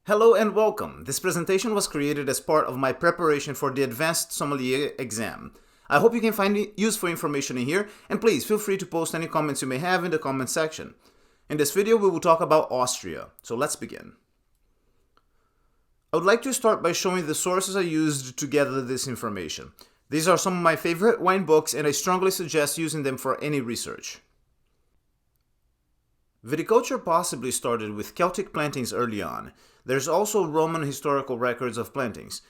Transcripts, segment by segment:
Hello and welcome. This presentation was created as part of my preparation for the Advanced Sommelier exam. I hope you can find useful information in here, and please feel free to post any comments you may have in the comment section. In this video, we will talk about Austria, so let's begin. I would like to start by showing the sources I used to gather this information. These are some of my favorite wine books, and I strongly suggest using them for any research. Viticulture possibly started with Celtic plantings early on. There's also Roman historical records of plantings.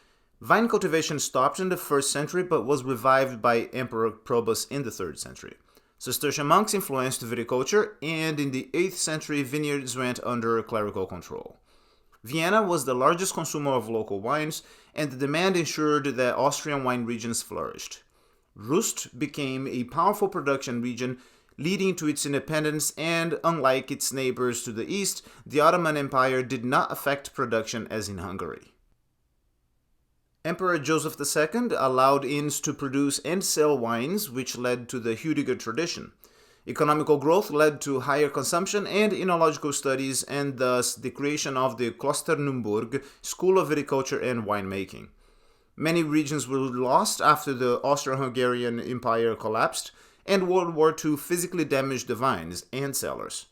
Vine cultivation stopped in the 1st century but was revived by Emperor Probus in the 3rd century. Cistercian monks influenced viticulture, and in the 8th century vineyards went under clerical control. Vienna was the largest consumer of local wines, and the demand ensured that Austrian wine regions flourished. Rust became a powerful production region, leading to its independence, and unlike its neighbors to the east, the Ottoman Empire did not affect production as in Hungary. Emperor Joseph II allowed inns to produce and sell wines, which led to the Hugh tradition. Economical growth led to higher consumption and enological studies, and thus the creation of the Klosterneuburg School of Viticulture and Winemaking. Many regions were lost after the Austro-Hungarian Empire collapsed, and World War II physically damaged the vines and cellars.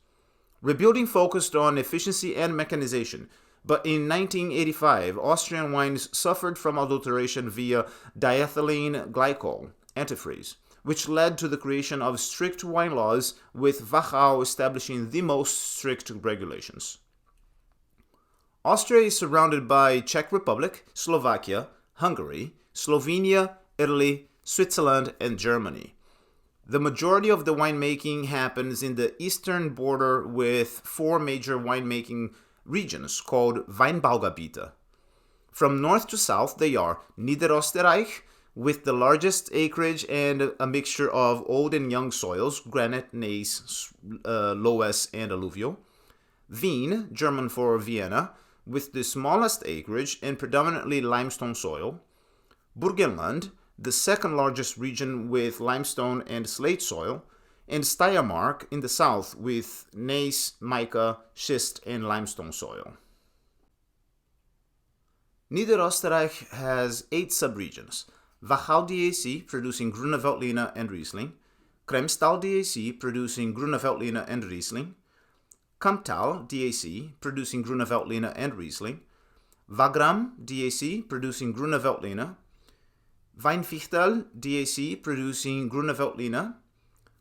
Rebuilding focused on efficiency and mechanization, but in 1985, Austrian wines suffered from adulteration via diethylene glycol, antifreeze, which led to the creation of strict wine laws, with Wachau establishing the most strict regulations. Austria is surrounded by Czech Republic, Slovakia, Hungary, Slovenia, Italy, Switzerland, and Germany. The majority of the winemaking happens in the eastern border, with 4 major winemaking regions called Weinbaugebiete. From north to south, they are Niederösterreich, with the largest acreage and a mixture of old and young soils, granite, gneiss, loess, and alluvial. Wien, German for Vienna, with the smallest acreage and predominantly limestone soil. Burgenland, the second largest region with limestone and slate soil, and Steiermark in the south with gneiss, mica, schist, and limestone soil. Niederösterreich has 8 subregions: Wachau DAC producing Grüne Veltliner and Riesling, Kremstal DAC producing Grüne Veltliner and Riesling, Kamptal DAC producing Grüne Veltliner and Riesling, Wagram DAC producing Grüne Veltliner, Weinfichtel DAC producing Grüne Veltliner,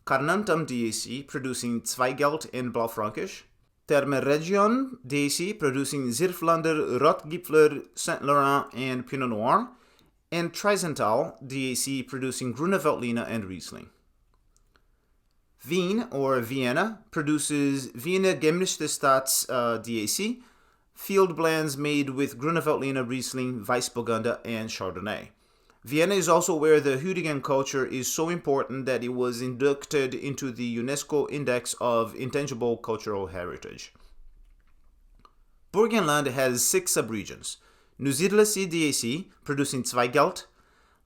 Carnuntum DAC producing Zweigelt and Blaufränkisch, Terme-Region DAC producing Zierflander, Rotgipfler, Saint Laurent, and Pinot Noir, and Triesental DAC producing Grüne Veltliner and Riesling. Wien, or Vienna, produces Wiener Gemischte Staats DAC, field blends made with Grüne Veltliner, Riesling, Weissburgunder, and Chardonnay. Vienna is also where the Hüdigen culture is so important that it was inducted into the UNESCO Index of Intangible Cultural Heritage. Burgenland has 6 subregions: Neusiedlersee DAC producing Zweigelt,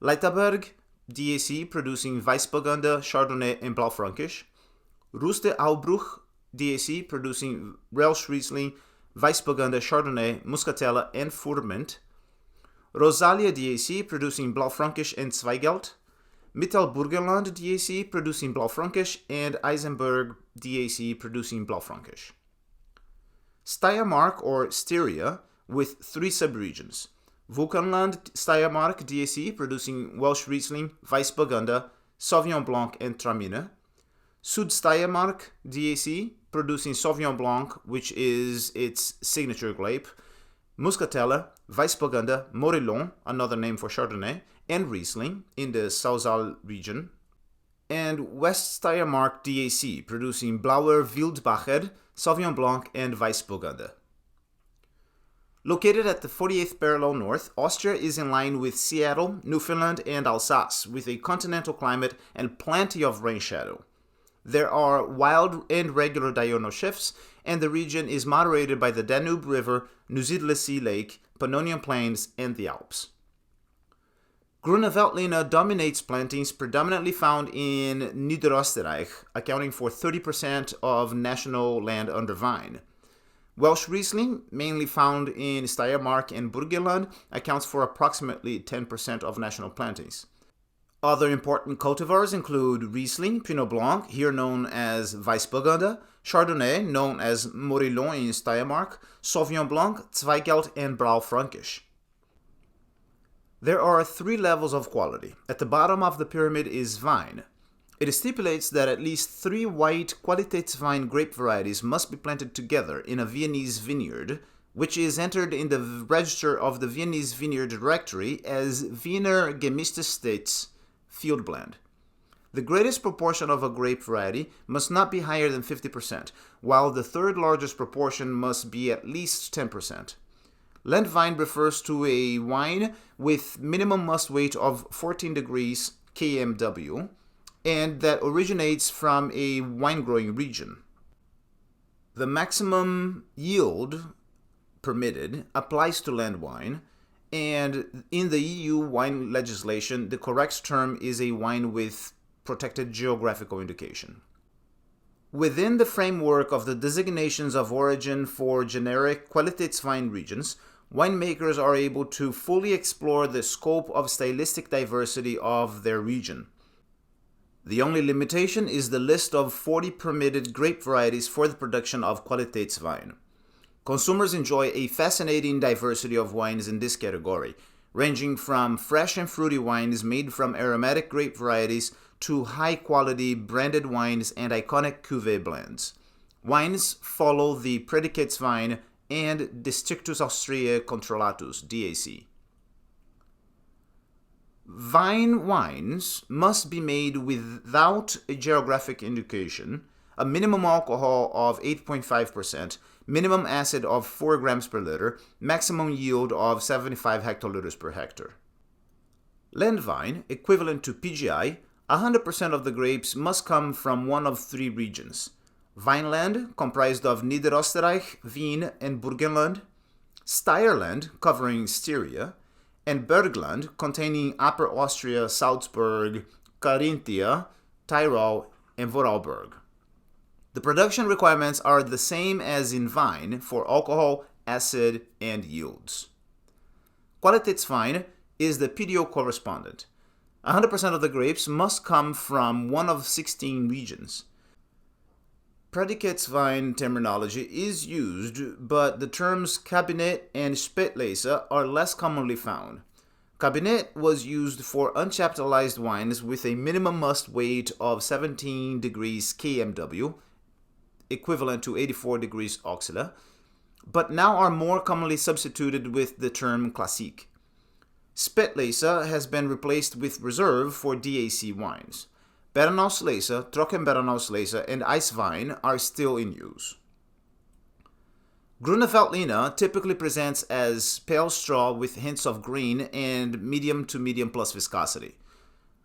Leitaberg DAC producing Weissburgunder, Chardonnay, and Blaufränkisch, Ruste Aubruch DAC producing Welsh Riesling, Weissburgunder, Chardonnay, Muscatella, and Furment, Rosalia DAC producing Blaufränkisch and Zweigelt, Mittelburgenland DAC producing Blaufränkisch, and Eisenberg DAC producing Blaufränkisch. Steiermark, or Styria, with 3 subregions: Vulcanland Steiermark DAC producing Welsh Riesling, Weissburgunder, Sauvignon Blanc, and Traminer, Südsteiermark DAC producing Sauvignon Blanc, which is its signature grape, Muscatella, Weissburgunder, Morillon, another name for Chardonnay, and Riesling in the Sausal region, and West Steiermark DAC producing Blauer Wildbacher, Sauvignon Blanc, and Weissburgunder. Located at the 48th parallel north, Austria is in line with Seattle, Newfoundland, and Alsace, with a continental climate and plenty of rain shadow. There are wild and regular diurnal shifts, and the region is moderated by the Danube River, Neusiedlersee Lake, Pannonian Plains, and the Alps. Grüne Veltliner dominates plantings predominantly found in Niederösterreich, accounting for 30% of national land under vine. Welsh Riesling, mainly found in Steiermark and Burgenland, accounts for approximately 10% of national plantings. Other important cultivars include Riesling, Pinot Blanc, here known as Weißburgunder, Chardonnay, known as Morillon in Steiermark, Sauvignon Blanc, Zweigelt, and Blaufränkisch. There are 3 levels of quality. At the bottom of the pyramid is vine. It stipulates that at least 3 white Qualitätswein grape varieties must be planted together in a Viennese vineyard, which is entered in the register of the Viennese Vineyard Directory as Wiener Gemischtes Staats field blend. The greatest proportion of a grape variety must not be higher than 50%, while the third largest proportion must be at least 10%. Landwein refers to a wine with minimum must weight of 14 degrees kmw, and that originates from a wine-growing region. The maximum yield permitted applies to land wine, and in the EU wine legislation, the correct term is a wine with protected geographical indication. Within the framework of the designations of origin for generic Qualitätswein regions, winemakers are able to fully explore the scope of stylistic diversity of their region. The only limitation is the list of 40 permitted grape varieties for the production of Qualitätswein. Consumers enjoy a fascinating diversity of wines in this category, ranging from fresh and fruity wines made from aromatic grape varieties to high-quality branded wines and iconic cuvée blends. Wines follow the Prädikatswein and Districtus Austriae Controllatus, DAC. Vine wines must be made without a geographic indication, a minimum alcohol of 8.5%, minimum acid of 4 grams per liter, maximum yield of 75 hectoliters per hectare. Landwein, equivalent to PGI, 100% of the grapes must come from one of 3 regions. Vineland, comprised of Niederösterreich, Wien, and Burgenland, Steierland, covering Styria, and Bergland, containing Upper Austria, Salzburg, Carinthia, Tyrol, and Vorarlberg. The production requirements are the same as in vine for alcohol, acid, and yields. Qualitätswein is the PDO correspondent. 100% of the grapes must come from one of 16 regions. Prädikatswein terminology is used, but the terms Kabinett and Spätlese are less commonly found. Kabinett was used for unchaptalized wines with a minimum must weight of 17 degrees kmw, equivalent to 84 degrees Oxyla, but now are more commonly substituted with the term Classique. Spätlese has been replaced with reserve for DAC wines. Beerenauslese, Trockenbeerenauslese, and Eiswein are still in use. Grüne Veltliner typically presents as pale straw with hints of green and medium to medium plus viscosity.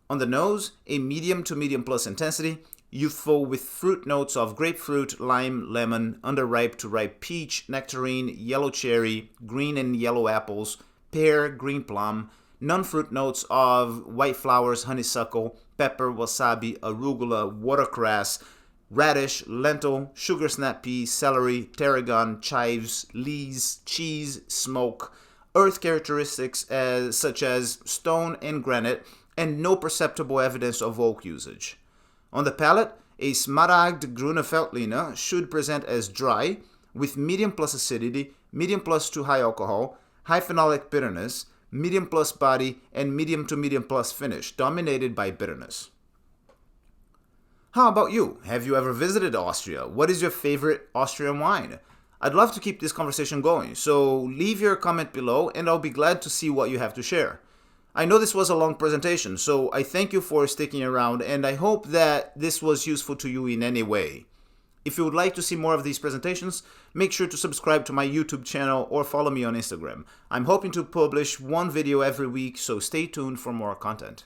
On the nose, a medium to medium plus intensity, youthful with fruit notes of grapefruit, lime, lemon, underripe to ripe peach, nectarine, yellow cherry, green and yellow apples, pear, green plum, non-fruit notes of white flowers, honeysuckle, pepper, wasabi, arugula, watercress, radish, lentil, sugar snap pea, celery, tarragon, chives, lees, cheese, smoke, earth characteristics such as stone and granite, and no perceptible evidence of oak usage. On the palate, a Smaragd Grüne Veltliner should present as dry, with medium plus acidity, medium plus to high alcohol, high phenolic bitterness, medium plus body, and medium to medium plus finish, dominated by bitterness. How about you? Have you ever visited Austria? What is your favorite Austrian wine? I'd love to keep this conversation going, so leave your comment below and I'll be glad to see what you have to share. I know this was a long presentation, so I thank you for sticking around and I hope that this was useful to you in any way. If you would like to see more of these presentations, make sure to subscribe to my YouTube channel or follow me on Instagram. I'm hoping to publish one video every week, so stay tuned for more content.